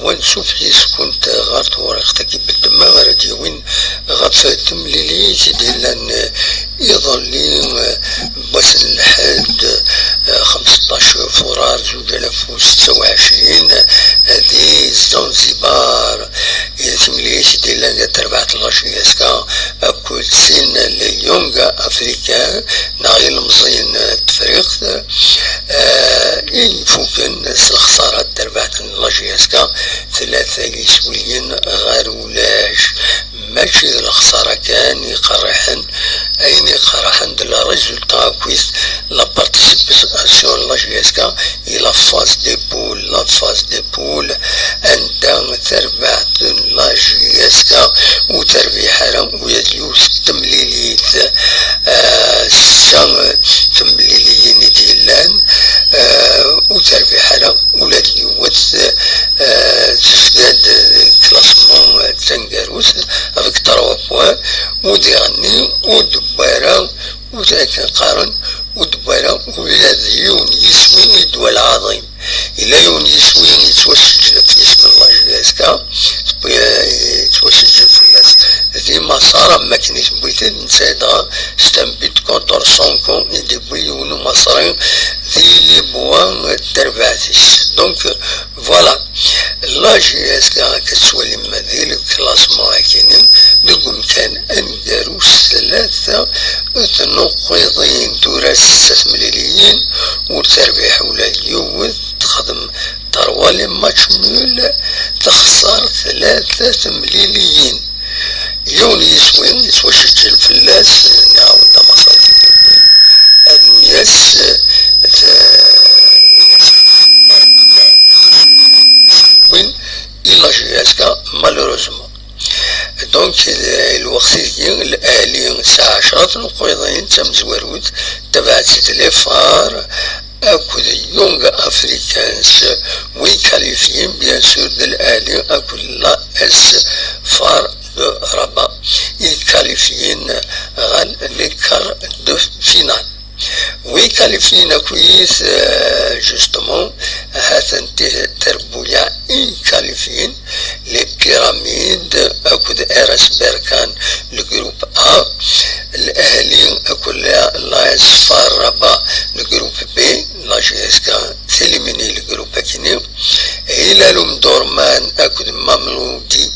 ونشوف كنت غارت ورقتك بالدماغ غادي وين غفاتم ليلي ديال يظل بس لحد 15 فبراير 2026 هذه زنزبار يتمليش ديال تربعة الغاشياسكا كل سن ليونغا افريكان ناغي المزين التفريق يفوكن الخسارة تربعة الغاشياسكا 3 يسويين غير ولاش ماشي الخسارة كان يقرحن أين يقرحن دو لا ريزولتا كويس لا بارتيسيباسيون لا جيسكا إلى فاز دي بول لا فاز دي بول عندها تربعة لا جيسكا وتربي حرام ويديو 6 مليليت 6 مليليين ديالان وتربي حرام ولاد يوث تزداد كلاسمون تنقاروس افيك 3 بوان وديغني ودبارة وذاك قارن ودبارة ولاد يون يسوي الدول العظيم إلى يون يسوي يتوسجل في اسم الله جلاسكا يتوسجل في الناس ذي مسار ما كنيش بغيت نسايدها ستنبيت كونتر سونكون يدي بيونو مصرين ذي لي بوان تربعتيش دونك فوالا لا جياسكا كتسوالي مذي الكلاسمون هكينين نقوم كان أنقاروس 3 نقيضين توراس 6 مليليين وتربيح ولا يوث تخدم تروالي ماتش نول تخسر 3 مليليين يون يسوين يسوى شجل الفلاس نعاود مصاري الناس وين إلا جياسكا مالوروزمون دونك الوقت الآلي الساعة 10 نقيضين تم زواروت تبعت لي فار أكل يونغ أفريكانس ويكاليفيين بيان سور الآلي أكل لا اس فار دو ربا يكاليفيين غال ليكار دو فينال ويكاليفينا كويس جوستومون هاتن تربويا يكاليفين لي بيراميد أكد إرس بيركان لجروب أ الأهلي أكل لا يصفار ربا لجروب بي لا جيسكا سيليميني لجروب كينيو إلى لوم دورمان أكد مملودي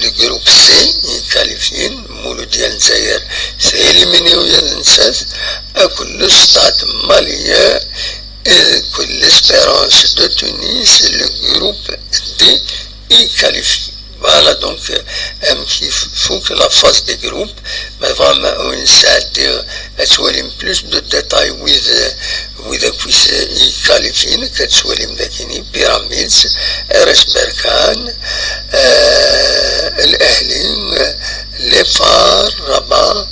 لجروب سي يكاليفين مولو ديال نزاير سيليميني وينساس أكل ستاد ماليا كل اسبيرانس دو تونس لو جروب دي يكاليفي فوالا دونك ام كيف فوق لا فاز دي جروب ما فما اون ساعه اتولي بلوس دو ديتاي وذ كويس يكاليفين كتولي مداكيني بيراميدز ارس بركان الاهلي لي فار ربا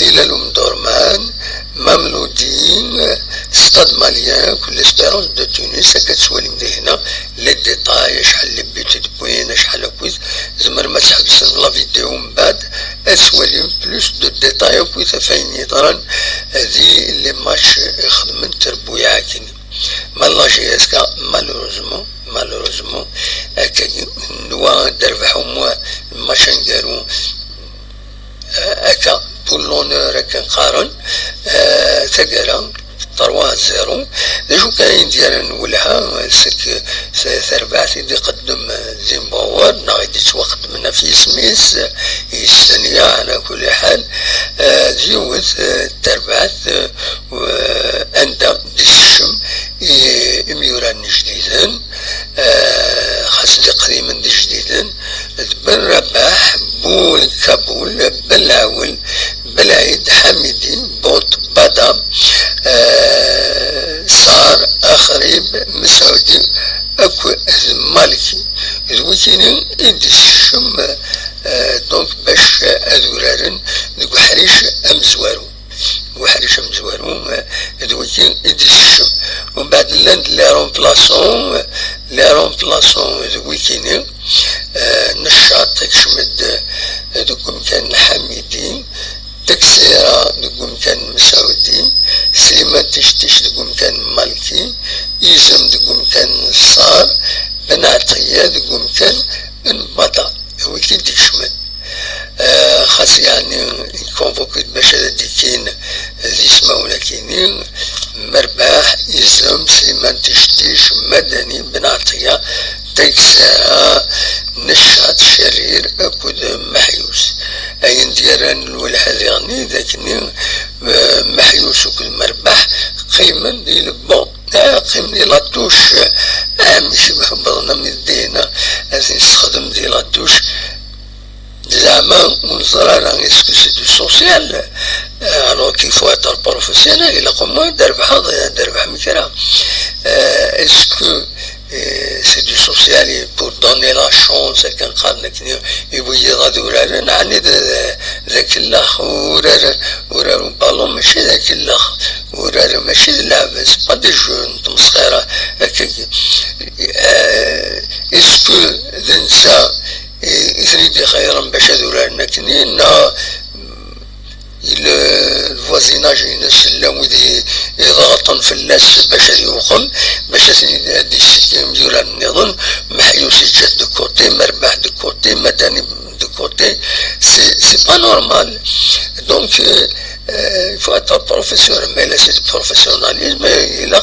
هلال مدورمان مملودين ستاد ماليان كل اسبيرونس دو تونس كتسوالي مدهنا لي ديتاي شحال اللي بيت تبوين شحال كويس زمر ما تحبس لا فيديو من بعد اسوالي بلوس دو ديتاي كويس فين يطران هذه اللي ماش يخدم تربويا عاكين مالا جيسكا مالوروزمون هكا نوا دربحو موا ماشنقارو هكا بول لونور هكا نقارن تقرا 3-0 شو كاين ديال نولها سك ثربعتي دي قدم زيمباوار نغيدي توقت منا في سميس الثانية على كل حال جيوت تربعت عند دي الشم ميوران جديدا خاص دي قديما دي جديدا بن رباح بول كابول بلاول بلايد حميدي بوت بدا صار أخريب مسعودي أكو مالكي الوكينين إدي الشم دونك باش أدورارن ديكو حريش أمزوارو وحريش أمزوارو الوكين إدي الشم ومن بعد لاند لي رومبلاسون الوكينين نشاط تكشمد دوكم كان حميدي تكسيرا نقوم كان مسعودي سليمان تشتيش نقوم كان مالكي يزم نقوم كان صار بن عطية ذو مكان انبطا هو كي تشمل خاص يعني كونفوكيت باش هذا كاين ذي سماونا كاينين مرباح يزم سليمان تشتيش مدني بن عطية تيكسا نشاط شرير أكد محيوس أين ديران الولحة غني ذاكني محيوس وكل مرباح قيمة ديال بون قيمة ديال لاتوش مش بضنا من الدينا لازم نستخدم ديال لاتوش زعما ونزرع اسكو سي دو سوسيال alors qu'il faut être professionnel il a comment دربح مكرا est-ce que c'est du social pour donner la chance كان قالنا كني يبغي غادي ولا نعني ذاك الاخ ورا بالون ماشي ذاك الاخ ورا ماشي لعب سي با دي جون تمسخيره هكاك اسكو ذنسا يريد خيرا باش هذولا نكنين الفوازيناج ينسلم وذي يضغطن في الناس باش يوقم باش هادي السكيم ديال النظام محيوس يجات دو كوتي مربح دو كوتي مدني دو كوتي سي با نورمال دونك il faut être professionnel mais là c'est du professionnalisme il a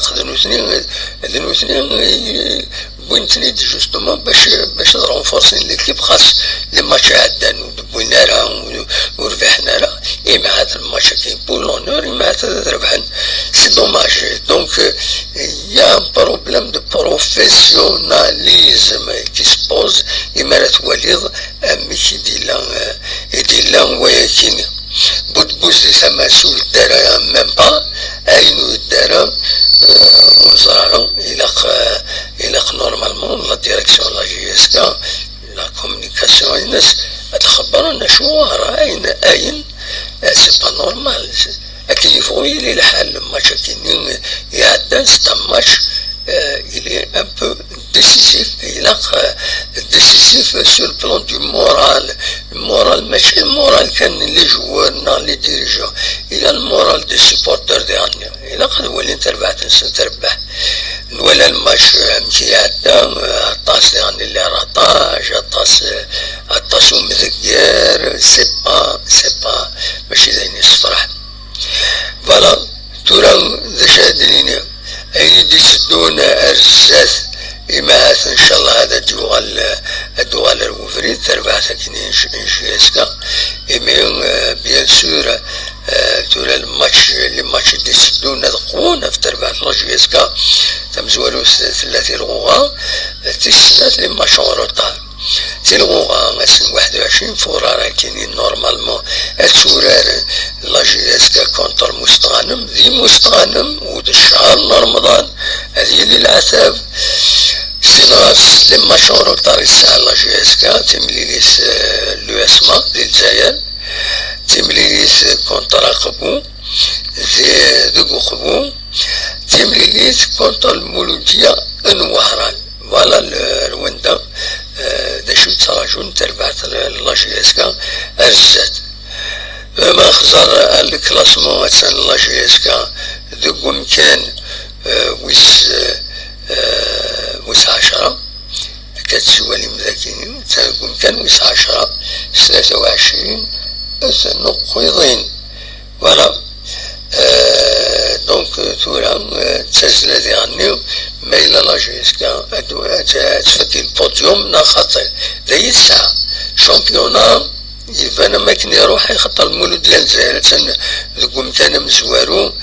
ذنو اثنين بوينتني جوستومون باش نرونفورسي ليكيب خاص لي ماتش عدان ودبوينا راه وربحنا راه مع هذا الماتش كاين بولونور مع هذا ربحنا سي دوماج دونك يا بروبليم دو بروفيسيوناليزم كي سبوز يمارات وليد ماشي ديلا وياكين بوز سما سول الدارا ميم با اينو الدارا وزارة إلاق نورمالمون لا ديريكسيون لا جي اس كا لا كومونيكاسيون الناس تخبرونا شنو راه اين سي با نورمال لكن يفوي لي الحال ماتش كاينين يعدى ستا ماتش il est un peu décisif il a décisif sur le plan du moral le moral ماشي المورال كان لي جوار لي ديريجون il a le moral des supporters ديالنا il a هو اللي تربح تربح ولا الماتش مشي عدى عطاس يعني اللي رطاج عطاس ومذكر سي با ماشي زين يصفرح فوالا تورا ذا شادنيني أيدي يسدون الرزاز إماث إن شاء الله هذا الدوال الوفريد تربع ساكنين شيسكا إمين بيان سور تورا الماتش دي يسدون القوون في تربع شيسكا تمزولو ثلاثي الغوغا تسنات لي ماتش روطار تلغوغا مثلا 21 فورا راه كاينين نورمالمون التورار لا جي اس كا كونتر مستغانم ذي مستغانم ود الشهر رمضان هذه اللي العتاب سيناس لما شهر طاري الساعه لا جي اس كا تمليليس لو اسما ديال الجزائر تمليليس كونتر قبو ذو قبو تمليليس كونتر المولوديه انوهران فوالا الوندا داشو تراجون تربعت لا جي اس كا ارزات ما خزر الكلاسمون مثلا لا جي اس كا ذو مكان ويس 10 كتسوى لي مذاكين ذو مكان ويس 10 23 نقيضين فوالا دونك تورا تسلسل ديالنا ما إلا لا جي اس كا تفكي البوديوم نا خاطر ذي الساعة شامبيونا يبان ما كان يروح يخطر المولود ديال الجزائر ذوك مكان مزوارو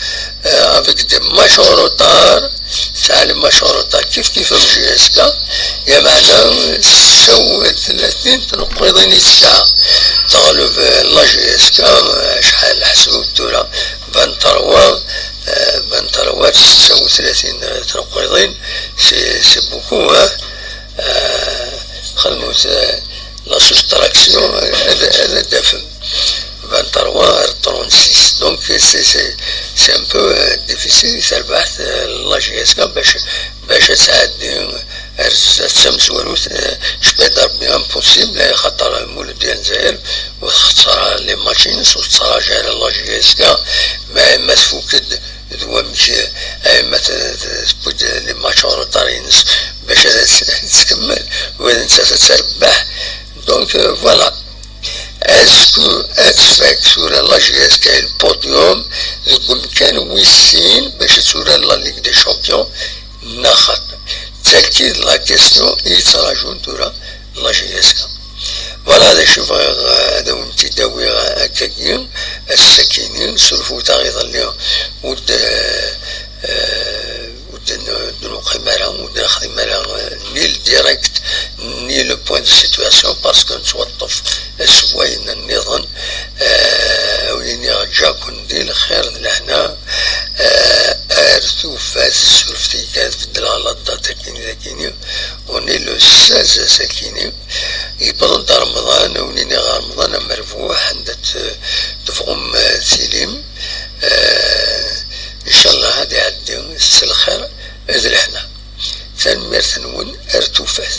افيك دي ماشوروطار ساعة لي ماشوروطار كيف الجي اس كا يا معنا سو 30 تنقيضين الساعة تغلب لا جي اس كا شحال حسبو تورا 23 36 تنقيضين سي بوكو خدمو لا سوستراكسيون هذا دافن 23 36 دونك سي ان بو ديفيسيل تربح لا جي اس كا باش تعدي الشمس والوث شبه بي امبوسيبل خاطر المولد ديال الجزائر وخسر لي ماشينس وخسر جال لا جي اس كا ما تفوكد دوا مشي ما تبود لي ماتش روطارينس باش تكمل وإذا أنت تتربح. دونك فوالا. اسكو اتفاك سورة لا جي اس كاين البوديوم ذوك مكان ويسين باش تورا لا ليغ دي شامبيون ناخذ تأكيد لا كيستيون يتراجعون تورا لا جي اس كا. فوالا هذا شوف هذا وانت داوي هكاكين السكينين سلفو تاغيظ اليوم ود نقيمها ود نخدمها نيل ديريكت ني لو بوين دو سيتواسيون باسكو نتوظف سواين النظام وين جاكون دي الخير لهنا ارثو فاس سلفتي كانت في الدلالة تاكيني ذاكيني وني لو 16 ساكيني يبرد رمضان ونيني رمضان مرفوح عند تفغم سليم ان شاء الله هادي عدي الخير اذ لحنا ثان ميرث نون ارتو فاس.